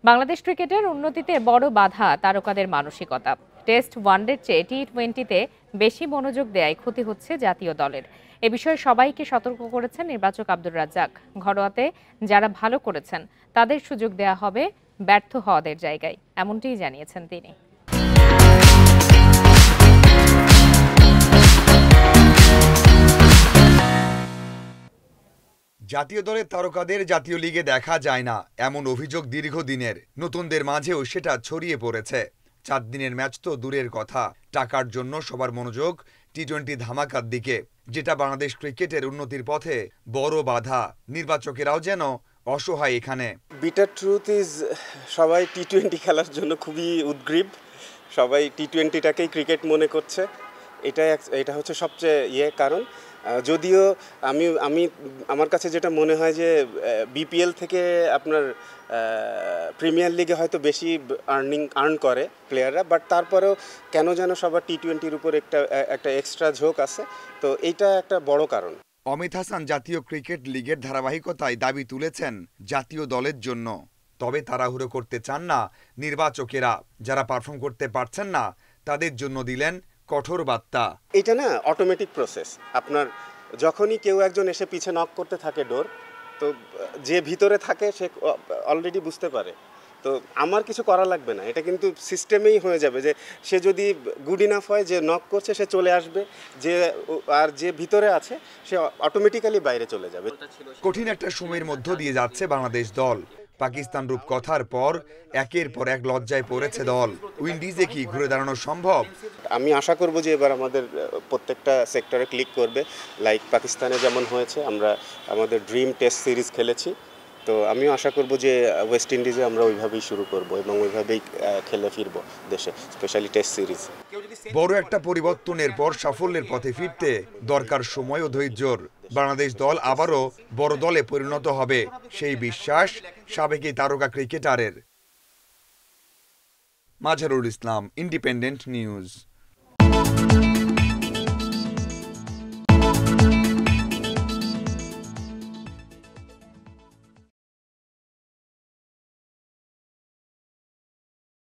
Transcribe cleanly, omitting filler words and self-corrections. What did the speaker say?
বাংলাদেশ ক্রিকেটের উন্নতিতে বড় বাধা তারকাদের মানসিকতা। টেস্ট ওয়ানডের চেয়ে টি-20তে বেশি মনোযোগ দেয়ায় ক্ষতি হচ্ছে জাতীয় দলের। এ বিষয়ে সবাইকে সতর্ক করেছেন নির্বাচক আব্দুর রাজ্জাক। ঘরোয়াতে যারা ভালো করেছেন তাদের সুযোগ দেয়া হবে ব্যর্থ হওয়াদের জায়গায়, এমনটিই জানিয়েছেন তিনি। জাতীয় দলের তারকাদের জাতীয় লিগে দেখা যায় না, এমন অভিযোগ দীর্ঘদিনের। নতুনদের মাঝেও সেটা ছড়িয়ে পড়েছে। 4 দিনের ম্যাচ তো দূরের কথা, টাকার জন্য সবার মনোযোগ টি-20 ধামাকার দিকে, যেটা বাংলাদেশ ক্রিকেটের উন্নতির পথে বড় বাধা। নির্বাচকেরাও যেন অসহায় এখানে। বিটার ট্রুথ ইজ, সবাই টি-20 খেলার জন্য খুবই উদ্গ্রীব। সবাই টি-20টাকেই ক্রিকেট মনে করছে। এটা হচ্ছে সবচেয়ে কারণ। যদিও আমার কাছে যেটা মনে হয় যে বিপিএল থেকে আপনার প্রিমিয়ার লিগে হয়তো বেশি আর্ন করে প্লেয়াররা, বাট তারপরেও কেন যেন সবার টি-20-র উপর একটা এক্সট্রা ঝোঁক আছে। তো এইটা একটা বড় কারণ। অমিত হাসান জাতীয় ক্রিকেট লিগের ধারাবাহিকতায় দাবি তুলেছেন জাতীয় দলের জন্য। তবে তাড়াহুড়ো করতে চান না নির্বাচকেরা। যারা পারফর্ম করতে পারছেন না তাদের জন্য দিলেন কঠোর বার্তা। এটা না অটোমেটিক প্রসেস। আপনার যখনই কেউ একজন এসে পিছে নক করতে থাকে ডোর, তো যে ভিতরে থাকে সে অলরেডি বুঝতে পারে। তো আমার কিছু করা লাগবে না, এটা কিন্তু সিস্টেমেই হয়ে যাবে যে সে যদি গুড ইনাফ হয়, যে নক করছে সে চলে আসবে, যে ভিতরে আছে সে অটোমেটিক্যালি বাইরে চলে যাবে। কঠিন একটা সময়ের মধ্য দিয়ে যাচ্ছে বাংলাদেশ দল। পাকিস্তান রূপকথার পর একের পর এক লজ্জায় পড়েছে দল। উইন্ডিজে কি ঘুরে দাঁড়ানো সম্ভব? আমি আশা করব যে এবার আমাদের প্রত্যেকটা সেক্টরে ক্লিক করবে, লাইক পাকিস্তানে যেমন হয়েছে। আমরা আমাদের ড্রিম টেস্ট সিরিজ খেলেছি, তো আমিও আশা করব যে ওয়েস্ট ইন্ডিজে আমরা ওইভাবেই শুরু করব এবং ওইভাবেই খেলে ফিরবো দেশে, স্পেশালি টেস্ট সিরিজ। বড় একটা পরিবর্তনের পর সাফল্যের পথে ফিরতে দরকার সময় ও ধৈর্যর। বাংলাদেশ দল আবারও বড় দলে পরিণত হবে, সেই বিশ্বাস সাবেক তারকা ক্রিকেটারের। Mazharul Islam, independent news.